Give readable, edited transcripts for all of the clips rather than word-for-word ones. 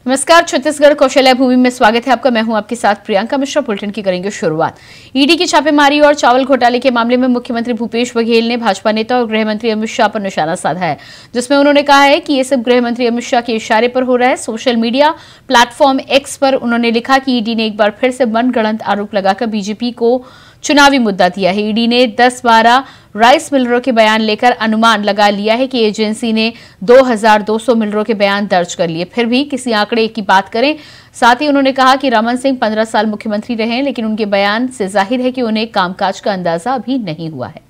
नमस्कार, छत्तीसगढ़ कौशल्या भूमि में स्वागत है आपका। मैं हूं आपके साथ प्रियंका मिश्रा। बुलेटिन की करेंगे शुरुआत। ईडी की छापेमारी और चावल घोटाले के मामले में मुख्यमंत्री भूपेश बघेल ने भाजपा नेता और गृह मंत्री अमित शाह पर निशाना साधा है, जिसमें उन्होंने कहा है कि ये सब गृह मंत्री अमित शाह के इशारे पर हो रहा है। सोशल मीडिया प्लेटफॉर्म एक्स पर उन्होंने लिखा कि ईडी ने एक बार फिर से मनगढ़ंत आरोप लगाकर बीजेपी को चुनावी मुद्दा दिया है। ईडी ने 10-12 राइस मिलरों के बयान लेकर अनुमान लगा लिया है कि एजेंसी ने 2200 मिलरों के बयान दर्ज कर लिए, फिर भी किसी आंकड़े की बात करें। साथ ही उन्होंने कहा कि रमन सिंह 15 साल मुख्यमंत्री रहे हैं, लेकिन उनके बयान से जाहिर है कि उन्हें कामकाज का अंदाजा अभी नहीं हुआ है।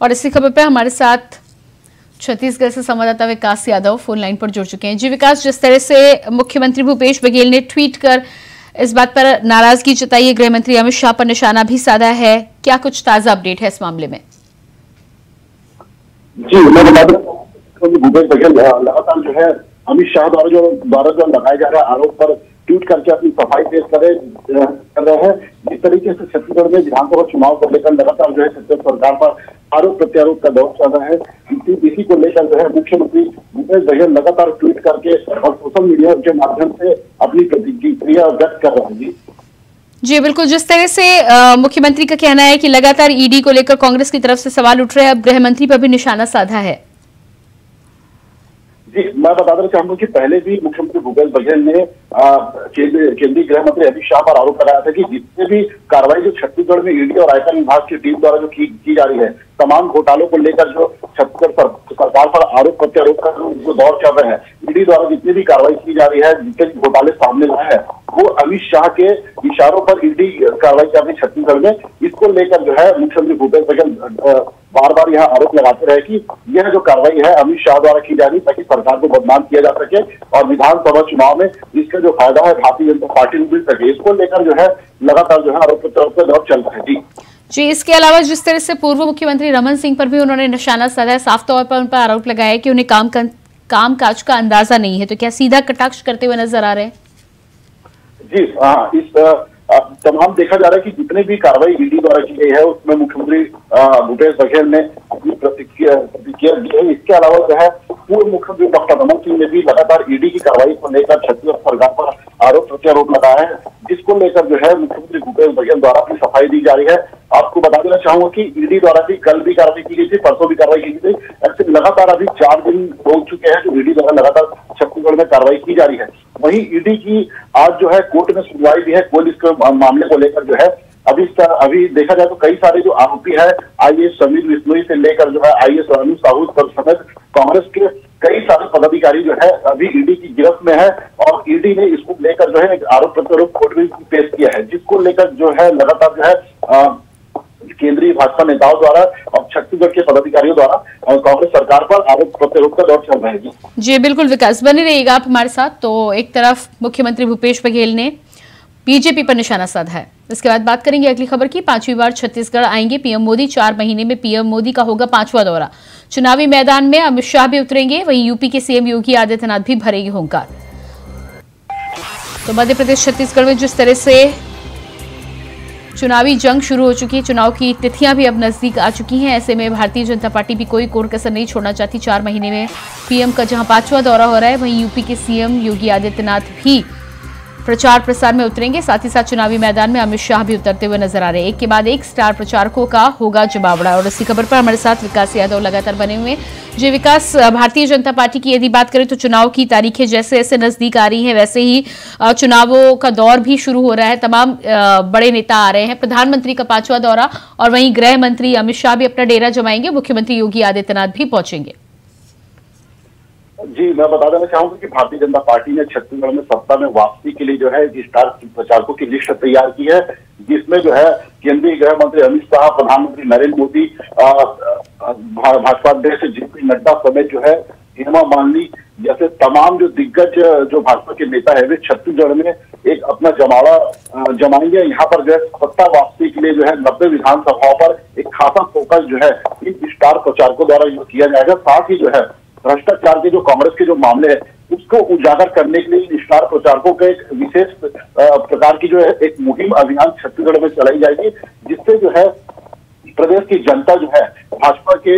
और इसी खबर पर हमारे साथ छत्तीसगढ़ से संवाददाता विकास यादव फोन लाइन पर जुड़ चुके हैं। जी विकास, जिस तरह से मुख्यमंत्री भूपेश बघेल ने ट्वीट कर इस बात पर नाराजगी जताई है, गृह मंत्री अमित शाह पर निशाना भी साधा है, क्या कुछ ताजा अपडेट है इस मामले में? जी, मैं बता दूं भूपेश बघेल लगातार जो है अमित शाह द्वारा जो लगाए जा रहे आरोप पर ट्वीट करके अपनी सफाई पेश कर रहे हैं। जिस तरीके से छत्तीसगढ़ में विधानसभा चुनाव को लेकर लगातार जो है छत्तीसगढ़ सरकार पर आरोप प्रत्यारोप का दौर चल रहा है, इसी को लेकर जो है मुख्यमंत्री भूपेश बघेल लगातार ट्वीट करके और सोशल मीडिया के माध्यम से अपनी प्रतिक्रिया व्यक्त कर रहे हैं। जी बिल्कुल, जिस तरह से मुख्यमंत्री का कहना है कि लगातार ईडी को लेकर कांग्रेस की तरफ से सवाल उठ रहे हैं, अब गृह मंत्री पर भी निशाना साधा है। जी, मैं बता देना चाहूंगा कि पहले भी मुख्यमंत्री भूपेश बघेल ने केंद्रीय गृह मंत्री अमित शाह पर आरोप लगाया था कि जितने भी कार्रवाई जो छत्तीसगढ़ में ईडी और आयकर विभाग की टीम द्वारा जो की जा रही है, तमाम घोटालों को लेकर जो छत्तीसगढ़ सरकार पर आरोप प्रत्यारोप का जो दौर चल रहा है, ईडी द्वारा जितनी भी कार्रवाई की जा रही है, जितने भी घोटाले सामने आए हैं, वो अमित शाह के इशारों पर ईडी कार्रवाई कर रही है छत्तीसगढ़ में। इसको लेकर जो है मुख्यमंत्री भूपेश बघेल बार बार यहाँ आरोप लगाते रहे कि यह जो कार्रवाई है अमित शाह द्वारा की जा रही ताकि सरकार को बदनाम किया जा सके और विधानसभा चुनाव में इसका जो फायदा है भारतीय जनता पार्टी को मिल सके। इसको लेकर जो है लगातार जो है आरोप प्रत्यारोप का दौर चल रहा है। जी, इसके अलावा जिस तरह से पूर्व मुख्यमंत्री रमन सिंह पर भी उन्होंने निशाना साधा है, साफ तौर पर उन पर आरोप लगाया कि उन्हें कामकाज का अंदाजा नहीं है, तो क्या सीधा कटाक्ष करते हुए नजर आ रहे हैं? जी हाँ, इस तमाम देखा जा रहा है कि जितने भी कार्रवाई ईडी द्वारा की गई है उसमें मुख्यमंत्री भूपेश बघेल ने अपनी प्रतिक्रिया दी है। इसके अलावा जो है पूर्व मुख्यमंत्री डॉक्टर रमन सिंह ने भी लगातार ईडी की कार्रवाई को लेकर छत्तीसगढ़ सरकार पर आरोप प्रत्यारोप लगाया है, जिसको लेकर जो है मुख्यमंत्री भूपेश बघेल द्वारा अपनी सफाई दी जा रही है। आपको बता देना चाहूंगा कि ईडी द्वारा भी कल भी कार्रवाई की गई थी, परसों भी कार्रवाई की गई थी। ऐसे लगातार अभी 4 दिन हो चुके हैं जो ईडी द्वारा लगातार छत्तीसगढ़ में कार्रवाई की जा रही है। वहीं ईडी की आज जो है कोर्ट में सुनवाई भी है कोल इसके मामले को लेकर जो है अभी देखा जाए तो कई सारे जो आरोपी है आईएएस समीर बिश्नोई से लेकर जो है आईएएस रानू साहू समेत कांग्रेस के कई सारे पदाधिकारी जो है अभी ईडी की गिरफ्त में है और ईडी ने इसको लेकर जो है एक आरोप प्रत्यारोप कोर्ट में पेश किया है, जिसको लेकर जो है लगातार जो है केंद्रीय भाजपा नेताओं द्वारा और छत्तीसगढ़ के पदाधिकारियों द्वारा कांग्रेस सरकार पर आरोप प्रत्यारोप का दौर चल रहा है। जी बिल्कुल विकास, बने रहिएगा आप हमारे साथ। तो एक तरफ मुख्यमंत्री भूपेश बघेल ने बीजेपी पर निशाना साधा है, इसके बाद बात करेंगे अगली खबर की। 5वीं बार छत्तीसगढ़ आएंगे पीएम मोदी, 4 महीने में पीएम मोदी का होगा 5वां दौरा। चुनावी मैदान में अमित शाह भी उतरेंगे, वहीं यूपी के सीएम योगी आदित्यनाथ भी भरेंगे हुंकार। तो मध्य प्रदेश छत्तीसगढ़ में जिस तरह से चुनावी जंग शुरू हो चुकी है, चुनाव की तिथियां भी अब नजदीक आ चुकी हैं, ऐसे में भारतीय जनता पार्टी भी कोई कोर कसर नहीं छोड़ना चाहती। 4 महीने में पीएम का जहां 5वां दौरा हो रहा है, वहीं यूपी के सीएम योगी आदित्यनाथ भी प्रचार प्रसार में उतरेंगे। साथ ही साथ चुनावी मैदान में अमित शाह भी उतरते हुए नजर आ रहे हैं। एक के बाद एक स्टार प्रचारकों का होगा जमावड़ा। और इसी खबर पर हमारे साथ विकास यादव लगातार बने हुए हैं। जी विकास, भारतीय जनता पार्टी की यदि बात करें तो चुनाव की तारीखें जैसे जैसे नजदीक आ रही हैं, वैसे ही चुनावों का दौर भी शुरू हो रहा है। तमाम बड़े नेता आ रहे हैं, प्रधानमंत्री का 5वां दौरा, और वहीं गृह मंत्री अमित शाह भी अपना डेरा जमाएंगे, मुख्यमंत्री योगी आदित्यनाथ भी पहुंचेंगे। जी, मैं बता देना चाहूंगा कि भारतीय जनता पार्टी ने छत्तीसगढ़ में सत्ता में वापसी के लिए जो है स्टार प्रचारकों की लिस्ट तैयार की है, जिसमें जो है केंद्रीय गृह मंत्री अमित शाह, प्रधानमंत्री नरेंद्र मोदी, भाजपा अध्यक्ष जेपी नड्डा समेत जो है हेमा मालिनी जैसे तमाम जो दिग्गज जो भाजपा के नेता है वे छत्तीसगढ़ में एक अपना जमावड़ा जमाएंगे। यहाँ पर जो है सत्ता वापसी के लिए जो है 90 विधानसभाओं पर एक खासा फोकस जो है इन स्टार प्रचारकों द्वारा किया जाएगा। साथ ही जो है भ्रष्टाचार के जो कांग्रेस के जो मामले है उसको उजागर करने के लिए स्टार प्रचारकों के एक विशेष प्रकार की जो है एक मुहिम अभियान छत्तीसगढ़ में चलाई जाएगी, जिससे जो है प्रदेश की जनता जो है भाजपा के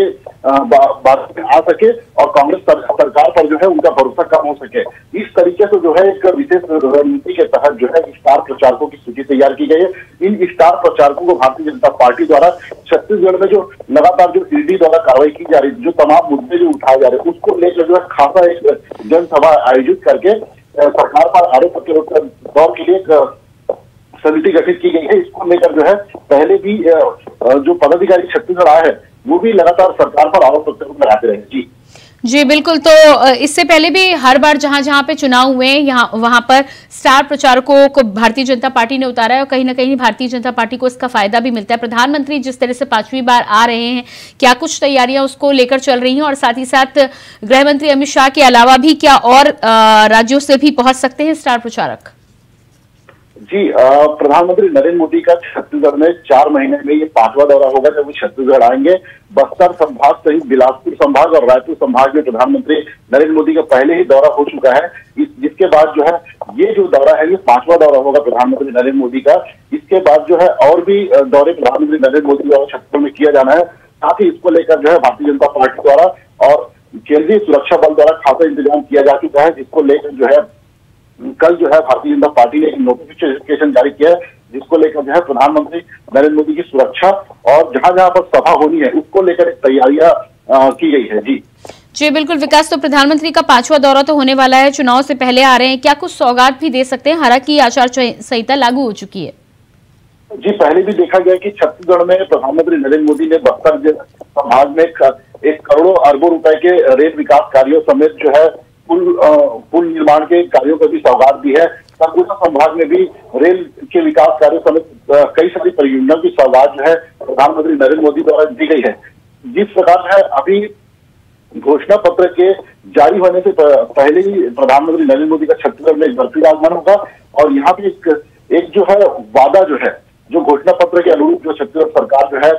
बात में आ सके और कांग्रेस सरकार पर जो है उनका भरोसा कम हो सके। इस तरीके से जो है एक विशेष रणनीति के तहत जो है स्टार प्रचारकों की सूची तैयार की गई है। इन स्टार प्रचारकों को भारतीय जनता पार्टी द्वारा छत्तीसगढ़ में जो लगातार जो ईडी द्वारा कार्रवाई की जा रही है, जो तमाम मुद्दे जो उठाए जा रहे हैं उसको लेकर जो है खासा एक जनसभा आयोजित करके सरकार पर आरोप प्रत्यारोप दौर के लिए समिति गठित की गई है। इसको लेकर जो है पहले भी जो पदाधिकारी छत्तीसगढ़ आए हैं वो भी लगातार सरकार पर आरोप प्रत्यारोप लगाते रहे। जी बिल्कुल। तो इससे पहले भी हर बार जहां जहां पे चुनाव हुए यहाँ वहां पर स्टार प्रचारकों को भारतीय जनता पार्टी ने उतारा है और कहीं ना कहीं भारतीय जनता पार्टी को इसका फायदा भी मिलता है। प्रधानमंत्री जिस तरह से 5वीं बार आ रहे हैं, क्या कुछ तैयारियां उसको लेकर चल रही हैं और साथ ही साथ गृह मंत्री अमित शाह के अलावा भी क्या और राज्यों से भी पहुंच सकते हैं स्टार प्रचारक? जी, प्रधानमंत्री नरेंद्र मोदी का छत्तीसगढ़ में 4 महीने में ये 5वां दौरा होगा जब वो छत्तीसगढ़ आएंगे। बस्तर संभाग सहित बिलासपुर संभाग और रायपुर संभाग में प्रधानमंत्री नरेंद्र मोदी का पहले ही दौरा हो चुका है। जिसके बाद जो है ये जो दौरा है ये 5वां दौरा होगा प्रधानमंत्री नरेंद्र मोदी का। इसके बाद जो है और भी दौरे प्रधानमंत्री नरेंद्र मोदी द्वारा छत्तीसगढ़ में किया जाना है। साथ ही इसको लेकर जो है भारतीय जनता पार्टी द्वारा और केंद्रीय सुरक्षा बल द्वारा खासा इंतजाम किया जा चुका है, जिसको लेकर जो है कल जो है भारतीय जनता पार्टी ने एक नोटिफिकेशन जारी किया है, जिसको लेकर जो है प्रधानमंत्री नरेंद्र मोदी की सुरक्षा और जहां जहां पर सभा होनी है उसको लेकर तैयारियां की गई है। जी बिल्कुल विकास, तो प्रधानमंत्री का 5वां दौरा तो होने वाला है, चुनाव से पहले आ रहे हैं, क्या कुछ सौगात भी दे सकते हैं? हालांकि आचार संहिता लागू हो चुकी है। जी, पहले भी देखा गया कि छत्तीसगढ़ में प्रधानमंत्री नरेंद्र मोदी ने बस्तर संभाग में 1 करोड़ों अरबों रुपए के रेल विकास कार्यों समेत जो है पुल निर्माण के कार्यों को भी सौगात दी है। सरगुजा संभाग में भी रेल के विकास कार्यों समेत कई सारी परियोजनाओं की सौगात जो है प्रधानमंत्री नरेंद्र मोदी द्वारा दी गई है। जिस प्रकार है अभी घोषणा पत्र के जारी होने से पहले ही प्रधानमंत्री नरेंद्र मोदी का छत्तीसगढ़ में एक बर्फी आगमन होगा और यहाँ पे एक जो है वादा जो है जो घोषणा पत्र के अनुरूप जो छत्तीसगढ़ सरकार जो है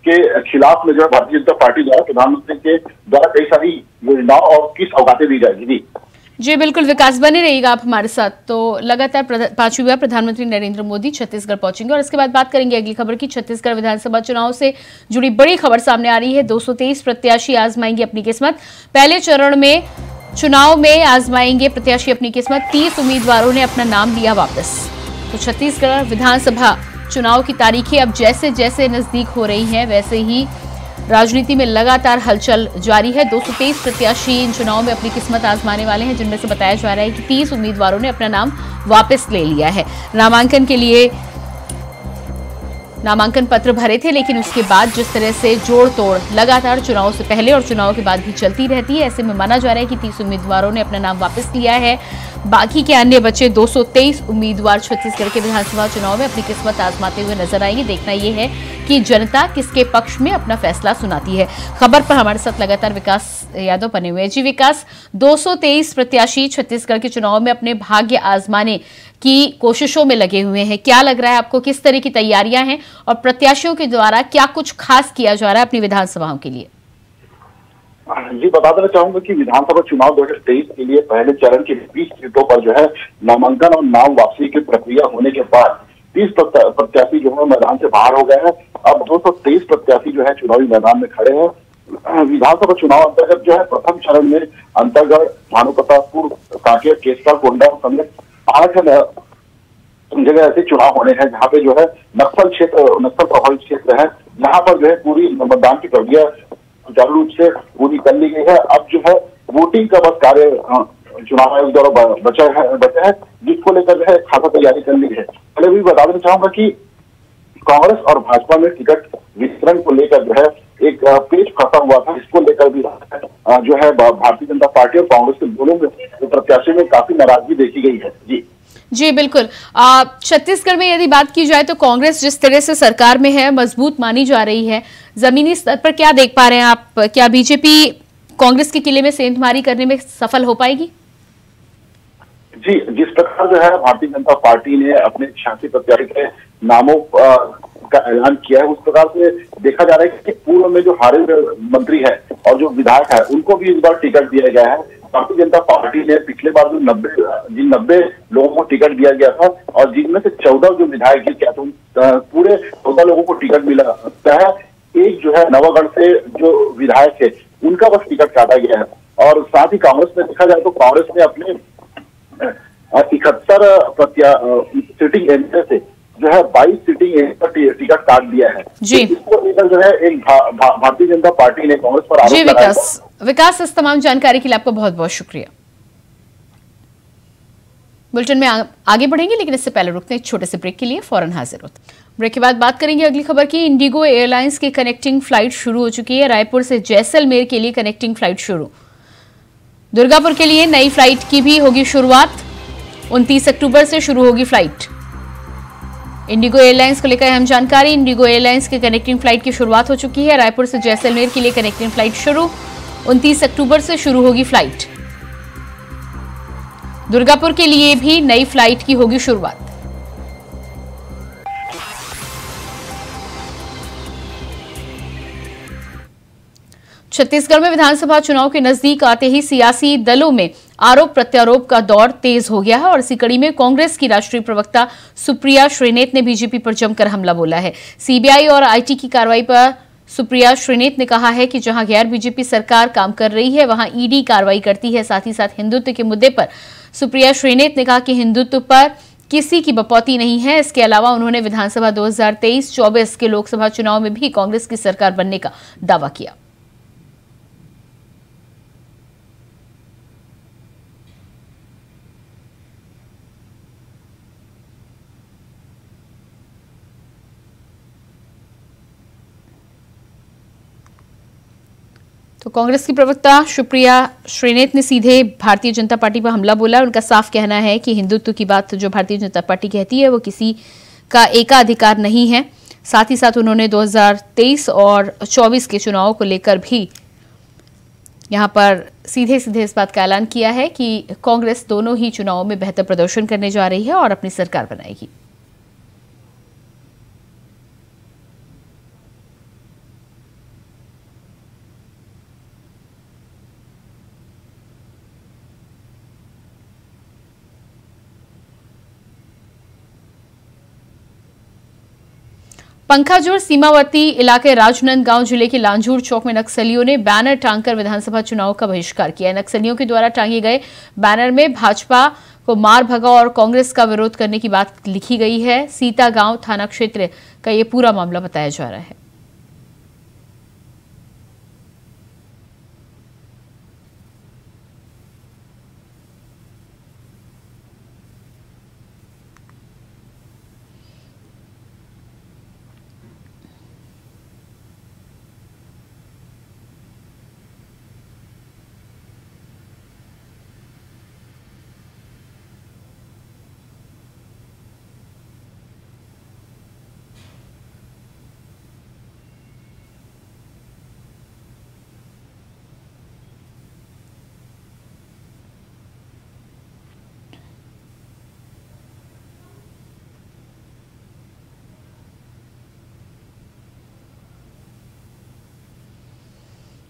के खिलाफ में जो है भारतीय जनता पार्टी द्वारा प्रधानमंत्री के द्वारा कई सारी योजनाओं और की सौगातें दी जाएगी। जी बिल्कुल विकास, बने रहिएगा आप हमारे साथ। तो लगातार 5वीं बार प्रधानमंत्री नरेंद्र मोदी छत्तीसगढ़ पहुंचेंगे और इसके बाद बात करेंगे अगली खबर की। छत्तीसगढ़ विधानसभा चुनाव से जुड़ी बड़ी खबर सामने आ रही है। 223 प्रत्याशी आजमाएंगे अपनी किस्मत। पहले चरण में चुनाव में आजमाएंगे प्रत्याशी अपनी किस्मत। 30 उम्मीदवारों ने अपना नाम लिया वापस। तो छत्तीसगढ़ विधानसभा चुनाव की तारीखें अब जैसे जैसे नजदीक हो रही हैं वैसे ही राजनीति में लगातार हलचल जारी है। 223 प्रत्याशी इन चुनाव में अपनी किस्मत आजमाने वाले हैं, जिनमें से बताया जा रहा है कि 30 उम्मीदवारों ने अपना नाम वापस ले लिया है। नामांकन के लिए नामांकन पत्र भरे थे, लेकिन उसके बाद जिस तरह से जोड़ तोड़ लगातार चुनाव से पहले और चुनाव के बाद भी चलती रहती है, ऐसे में माना जा रहा है कि 30 उम्मीदवारों ने अपना नाम वापस लिया है। बाकी के अन्य बचे 223 उम्मीदवार छत्तीसगढ़ के विधानसभा चुनाव में अपनी किस्मत आजमाते हुए नजर आएंगे। देखना यह है कि जनता किसके पक्ष में अपना फैसला सुनाती है। खबर पर हमारे साथ लगातार विकास यादव बने हुए हैं। जी विकास, 223 प्रत्याशी छत्तीसगढ़ के चुनाव में अपने भाग्य आजमाने की कोशिशों में लगे हुए हैं। क्या लग रहा है आपको, किस तरह की तैयारियां हैं और प्रत्याशियों के द्वारा क्या कुछ खास किया जा रहा है अपनी विधानसभाओं के लिए? जी, बता देना चाहूंगा कि विधानसभा चुनाव 2023 के लिए पहले चरण की 20 सीटों पर जो है नामांकन और नाम वापसी की प्रक्रिया होने के बाद 30 प्रत्याशी जो है मैदान से बाहर हो गए हैं। अब 223 प्रत्याशी जो है चुनावी मैदान में खड़े हैं। विधानसभा चुनाव अंतर्गत जो है प्रथम चरण में अंतरगढ़, भानुप्रतापपुर, कांकेर, केसका, कोंडा समेत 8 जगह ऐसे चुनाव होने हैं जहाँ पे जो है नक्सल प्रभावित क्षेत्र है। यहाँ पर जो है पूरी मतदान की प्रक्रिया सुचारू रूप से पूरी कर ली गई है। अब जो है वोटिंग का बस कार्य चुनाव आयोग द्वारा बचा है, जिसको लेकर जो है खासा तैयारी कर ली है। पहले भी बता देना चाहूंगा कि कांग्रेस और भाजपा में टिकट वितरण को लेकर जो है एक पेच फंसा हुआ था, इसको लेकर भी जो है भारतीय जनता पार्टी और कांग्रेस के दोनों प्रत्याशियों में काफी नाराजगी देखी गई है। जी बिल्कुल। छत्तीसगढ़ में यदि बात की जाए तो कांग्रेस जिस तरह से सरकार में है मजबूत मानी जा रही है। जमीनी स्तर पर क्या देख पा रहे हैं आप? क्या बीजेपी कांग्रेस के किले में सेंधमारी करने में सफल हो पाएगी? जी, जिस प्रकार जो है भारतीय जनता पार्टी ने अपने 86 प्रत्याशी के नामों का ऐलान किया है, उस प्रकार से देखा जा रहा है कि पूर्व में जो हारे हुए मंत्री है और जो विधायक है उनको भी इस बार टिकट दिया गया है। भारतीय जनता पार्टी ने पिछले बार जो 90 लोगों को टिकट दिया गया था और जिनमें से 14 जो विधायक है, क्या तो पूरे 14 लोगों को टिकट मिला है। एक जो है नवागढ़ से जो विधायक है उनका बस टिकट काटा गया है। और साथ ही कांग्रेस में देखा जाए तो कांग्रेस ने अपने 71 सिटिंग एमएलए से जो है 22 सिटिंग एमएलए पर टिकट काट दिया है। जी, इसको लेकर जो है एक भारतीय जनता पार्टी ने कांग्रेस पर आरोप लगाया। विकास, इस तमाम जानकारी के लिए आपका बहुत बहुत शुक्रिया। बुलेटिन में आगे बढ़ेंगे, लेकिन इससे पहले रुकते हैं एक छोटे से ब्रेक के लिए, फौरन हाजिर होते हैं। ब्रेक के बाद बात करेंगे अगली खबर की। इंडिगो एयरलाइंस की कनेक्टिंग फ्लाइट शुरू हो चुकी है। रायपुर से जैसलमेर के लिए कनेक्टिंग फ्लाइट शुरू। दुर्गापुर के लिए नई फ्लाइट की भी होगी शुरुआत। 29 अक्टूबर से शुरू होगी फ्लाइट। इंडिगो एयरलाइंस को लेकर अहम जानकारी। इंडिगो एयरलाइंस की कनेक्टिंग फ्लाइट की शुरुआत हो चुकी है। रायपुर से जैसलमेर के लिए कनेक्टिंग फ्लाइट शुरू। 29 अक्टूबर से शुरू होगी फ्लाइट। दुर्गापुर के लिए भी नई फ्लाइट की होगी शुरुआत। छत्तीसगढ़ में विधानसभा चुनाव के नजदीक आते ही सियासी दलों में आरोप प्रत्यारोप का दौर तेज हो गया है और इसी कड़ी में कांग्रेस की राष्ट्रीय प्रवक्ता सुप्रिया श्रीनेत ने बीजेपी पर जमकर हमला बोला है। सीबीआई और आईटी की कार्रवाई पर सुप्रिया श्रीनेत ने कहा है कि जहां गैर बीजेपी सरकार काम कर रही है वहां ईडी कार्रवाई करती है। साथ ही साथ हिंदुत्व के मुद्दे पर सुप्रिया श्रीनेत ने कहा कि हिंदुत्व पर किसी की बपौती नहीं है। इसके अलावा उन्होंने विधानसभा 2023-24 के लोकसभा चुनाव में भी कांग्रेस की सरकार बनने का दावा किया। तो कांग्रेस की प्रवक्ता सुप्रिया श्रीनेत ने सीधे भारतीय जनता पार्टी पर हमला बोला। उनका साफ कहना है कि हिंदुत्व की बात जो भारतीय जनता पार्टी कहती है वो किसी का एकाधिकार नहीं है। साथ ही साथ उन्होंने 2023 और 24 के चुनावों को लेकर भी यहां पर सीधे सीधे इस बात का ऐलान किया है कि कांग्रेस दोनों ही चुनावों में बेहतर प्रदर्शन करने जा रही है और अपनी सरकार बनाएगी। पंखाजोर सीमावर्ती इलाके राजनांदगांव जिले के लांझूर चौक में नक्सलियों ने बैनर टांगकर विधानसभा चुनाव का बहिष्कार किया। नक्सलियों के द्वारा टांगे गए बैनर में भाजपा को मार भगाओ और कांग्रेस का विरोध करने की बात लिखी गई है। सीतागांव थाना क्षेत्र का यह पूरा मामला बताया जा रहा है।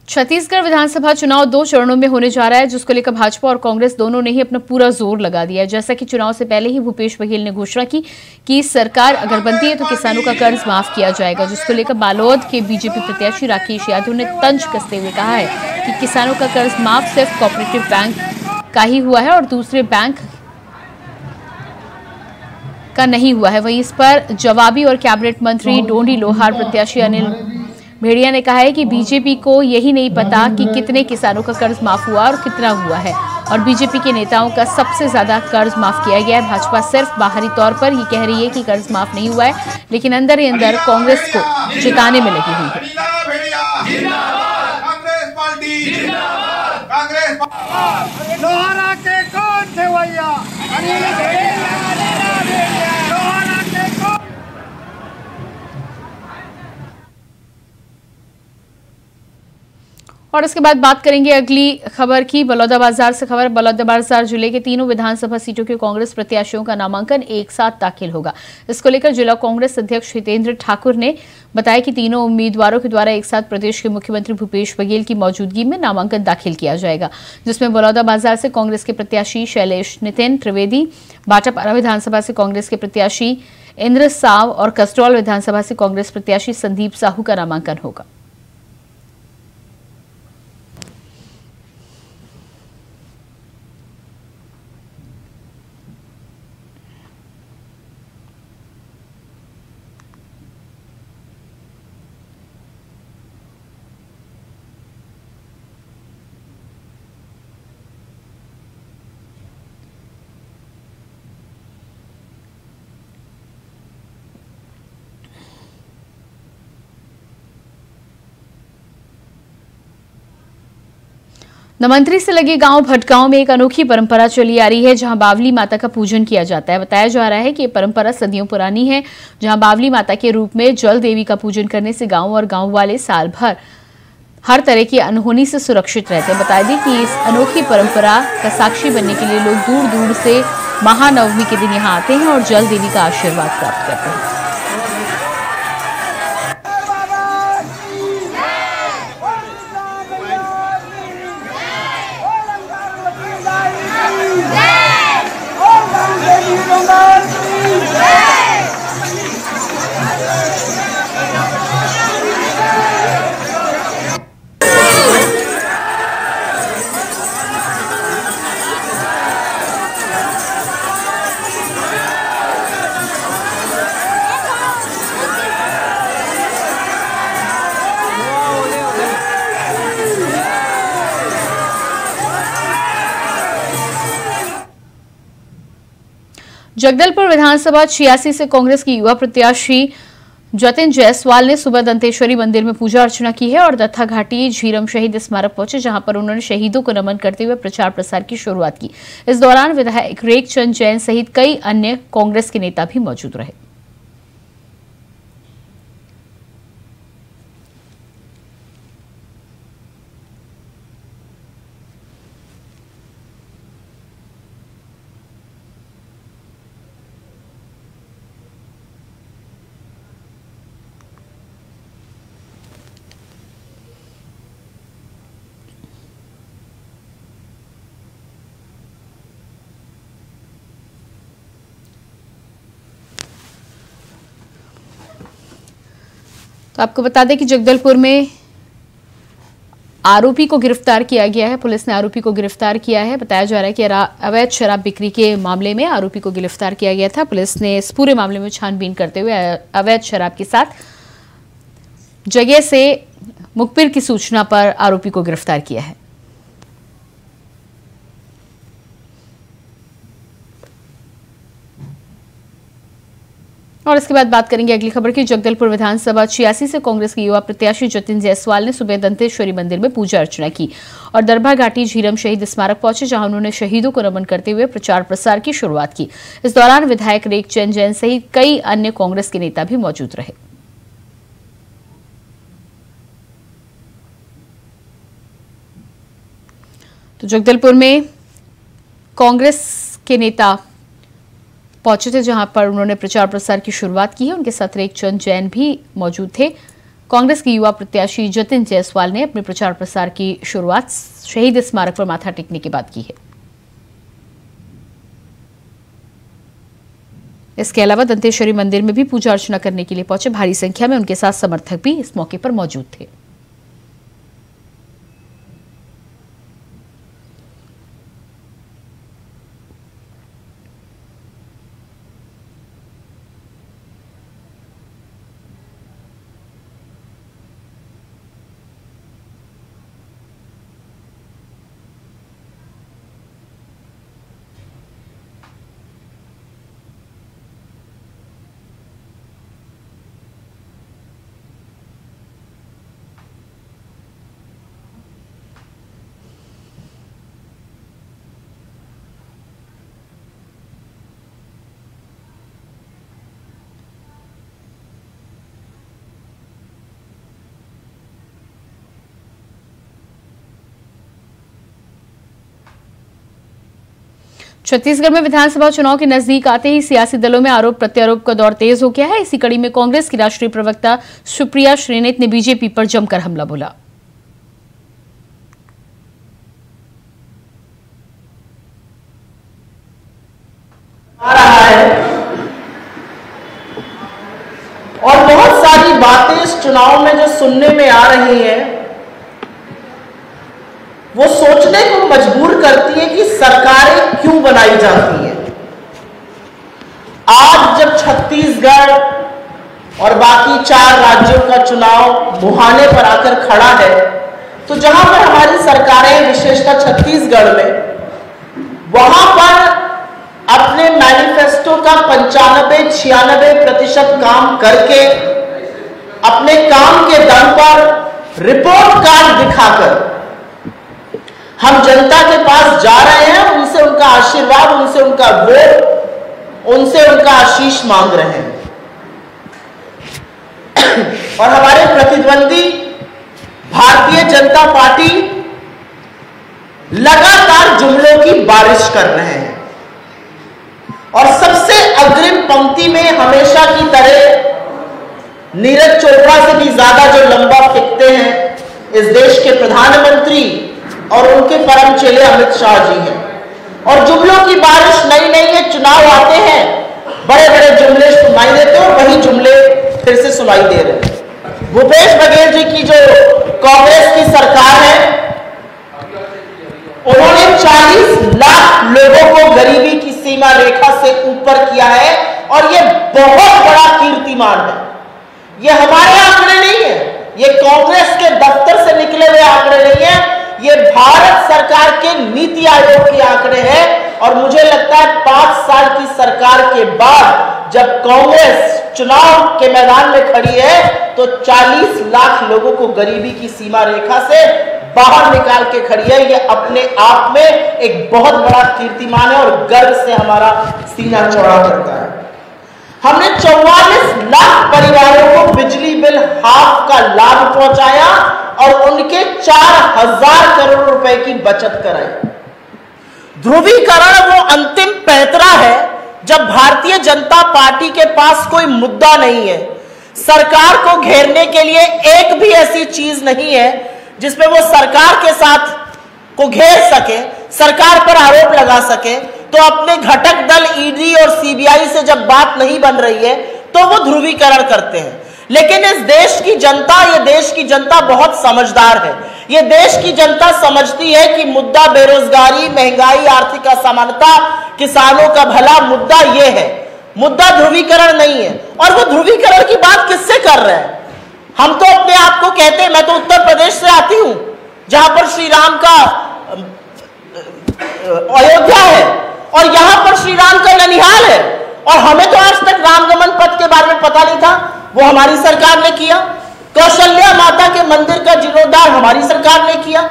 छत्तीसगढ़ विधानसभा चुनाव 2 चरणों में होने जा रहा है, जिसको लेकर भाजपा और कांग्रेस दोनों ने ही अपना पूरा जोर लगा दिया है। जैसा कि चुनाव से पहले ही भूपेश बघेल ने घोषणा की कि सरकार अगर बनती है तो किसानों का कर्ज माफ किया जाएगा, जिसको लेकर बालोद के बीजेपी प्रत्याशी राकेश यादव ने तंज कसते हुए कहा है कि किसानों का कर्ज माफ सिर्फ कोऑपरेटिव बैंक का ही हुआ है और दूसरे बैंक का नहीं हुआ है। वहीं इस पर जवाबी और कैबिनेट मंत्री डोंडी लोहार प्रत्याशी अनिल भेड़िया ने कहा है कि बीजेपी को यही नहीं पता कि कितने किसानों का कर्ज माफ हुआ और कितना हुआ है और बीजेपी के नेताओं का सबसे ज्यादा कर्ज माफ किया गया है। भाजपा सिर्फ बाहरी तौर पर ये कह रही है कि कर्ज माफ नहीं हुआ है, लेकिन अंदर ही अंदर कांग्रेस को जिताने में लगी हुई है। और इसके बाद बात करेंगे अगली खबर की। बलौदाबाजार से खबर। बलौदाबाजार जिले के तीनों विधानसभा सीटों के कांग्रेस प्रत्याशियों का नामांकन एक साथ दाखिल होगा। इसको लेकर जिला कांग्रेस अध्यक्ष हितेंद्र ठाकुर ने बताया कि तीनों उम्मीदवारों के द्वारा एक साथ प्रदेश के मुख्यमंत्री भूपेश बघेल की मौजूदगी में नामांकन दाखिल किया जाएगा, जिसमें बलौदाबाजार से कांग्रेस के प्रत्याशी शैलेश नितिन त्रिवेदी, भाटापारा विधानसभा से कांग्रेस के प्रत्याशी इंद्र साव और कसरौल विधानसभा से कांग्रेस प्रत्याशी संदीप साहू का नामांकन होगा। नमंत्री से लगे गांव भटगांव में एक अनोखी परंपरा चली आ रही है, जहां बावली माता का पूजन किया जाता है। बताया जा रहा है कि ये परंपरा सदियों पुरानी है, जहां बावली माता के रूप में जल देवी का पूजन करने से गांव और गांव वाले साल भर हर तरह की अनहोनी से सुरक्षित रहते हैं। बता दें कि इस अनोखी परंपरा का साक्षी बनने के लिए लोग दूर दूर से महानवमी के दिन यहाँ आते हैं और जल देवी का आशीर्वाद प्राप्त करते हैं। जगदलपुर विधानसभा 86 से कांग्रेस की युवा प्रत्याशी जतिन जायसवाल ने सुबह दंतेश्वरी मंदिर में पूजा अर्चना की है और दत्था घाटी झीरम शहीद स्मारक पहुंचे, जहां पर उन्होंने शहीदों को नमन करते हुए प्रचार प्रसार की शुरुआत की। इस दौरान विधायक रेखचंद जैन सहित कई अन्य कांग्रेस के नेता भी मौजूद रहे। तो आपको बता दें कि जगदलपुर में आरोपी को गिरफ्तार किया गया है। पुलिस ने आरोपी को गिरफ्तार किया है। बताया जा रहा है कि अवैध शराब बिक्री के मामले में आरोपी को गिरफ्तार किया गया था। पुलिस ने इस पूरे मामले में छानबीन करते हुए अवैध शराब के साथ जगह से मुखबिर की सूचना पर आरोपी को गिरफ्तार किया है। और इसके बाद बात करेंगे अगली खबर की। जगदलपुर विधानसभा 86 से कांग्रेस के युवा प्रत्याशी जतिन जायसवाल ने सुबह दंतेश्वरी मंदिर में पूजा अर्चना की और दरभा घाटी झीरम शहीद स्मारक पहुंचे, जहां उन्होंने शहीदों को नमन करते हुए प्रचार प्रसार की शुरुआत की। इस दौरान विधायक रेखचंद जैन सहित कई अन्य कांग्रेस के नेता भी मौजूद रहे। तो जगदलपुर में कांग्रेस के नेता पहुंचे थे, जहां पर उन्होंने प्रचार प्रसार की शुरुआत की है। उनके साथ रेखचंद जैन भी मौजूद थे। कांग्रेस के युवा प्रत्याशी जतिन जायसवाल ने अपने प्रचार प्रसार की शुरुआत शहीद स्मारक पर माथा टेकने के बाद की है। इसके अलावा दंतेश्वरी मंदिर में भी पूजा अर्चना करने के लिए पहुंचे। भारी संख्या में उनके साथ समर्थक भी इस मौके पर मौजूद थे। छत्तीसगढ़ में विधानसभा चुनाव के नजदीक आते ही सियासी दलों में आरोप प्रत्यारोप का दौर तेज हो गया है। इसी कड़ी में कांग्रेस की राष्ट्रीय प्रवक्ता सुप्रिया श्रीनेत ने बीजेपी पर जमकर हमला बोला। और बहुत सारी बातें इस चुनाव में जो सुनने में आ रही हैं, वो सोचने को मजबूर करती है कि सरकारें क्यों बनाई जाती हैं। आज जब छत्तीसगढ़ और बाकी 4 राज्यों का चुनाव मुहाने पर आकर खड़ा है, तो जहां पर हमारी सरकारें विशेषकर छत्तीसगढ़ में, वहां पर अपने मैनिफेस्टो का 95-96% काम करके, अपने काम के दम पर रिपोर्ट कार्ड दिखाकर हम जनता के पास जा रहे हैं, उनसे उनका आशीर्वाद, उनसे उनका वोट, उनसे उनका आशीष मांग रहे हैं। और हमारे प्रतिद्वंदी भारतीय जनता पार्टी लगातार जुमलों की बारिश कर रहे हैं और सबसे अग्रिम पंक्ति में हमेशा की तरह नीरज चोपड़ा से भी ज्यादा जो लंबा फेंकते हैं, इस देश के प्रधानमंत्री और उनके परम चेले अमित शाह जी हैं। और जुमलों की बारिश नई नई है, चुनाव आते हैं, बड़े बड़े जुमले सुनाई देते हैं और वही जुमले फिर से सुनाई दे रहे हैं। भूपेश बघेल जी की जो कांग्रेस की सरकार है, उन्होंने 40 लाख लोगों को गरीबी की सीमा रेखा से ऊपर किया है और यह बहुत बड़ा कीर्तिमान है। यह हमारे आंकड़े नहीं है, ये कांग्रेस के दफ्तर से निकले हुए आंकड़े नहीं है, ये भारत सरकार के नीति आयोग के आंकड़े हैं। और मुझे लगता है 5 साल की सरकार के बाद जब कांग्रेस चुनाव के मैदान में खड़ी है, तो 40 लाख लोगों को गरीबी की सीमा रेखा से बाहर निकाल के खड़ी है। ये अपने आप में एक बहुत बड़ा कीर्तिमान है और गर्व से हमारा सीना चौड़ा करता है। हमने 44 लाख परिवारों को बिजली बिल हाफ का लाभ पहुंचाया और उनके 4000 करोड़ रुपए की बचत कराई। ध्रुवीकरण वो अंतिम पैंतरा है जब भारतीय जनता पार्टी के पास कोई मुद्दा नहीं है, सरकार को घेरने के लिए एक भी ऐसी चीज नहीं है जिसमें वो सरकार के साथ को घेर सके, सरकार पर आरोप लगा सके। तो अपने घटक दल ईडी और सीबीआई से जब बात नहीं बन रही है तो वो ध्रुवीकरण करते हैं। लेकिन इस देश की जनता, ये देश की जनता बहुत समझदार है। ये देश की जनता समझती है कि मुद्दा बेरोजगारी, महंगाई, आर्थिक असमानता, किसानों का भला, मुद्दा ये है, मुद्दा ध्रुवीकरण नहीं है। और वो ध्रुवीकरण की बात किससे कर रहे हैं? हम तो अपने आप को कहते हैं, मैं तो उत्तर प्रदेश से आती हूं जहां पर श्री राम का अयोध्या है और यहां पर श्री राम का ननिहाल है, और हमें तो आज तक रामगमन पथ के बारे में पता नहीं था, वो हमारी सरकार ने किया। कौशल्या माता के मंदिर का जीर्णोद्धार हमारी सरकार ने किया।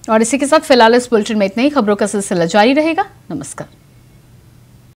और इसी के साथ फिलहाल इस बुलेटिन में इतना ही। खबरों का सिलसिला जारी रहेगा। नमस्कार।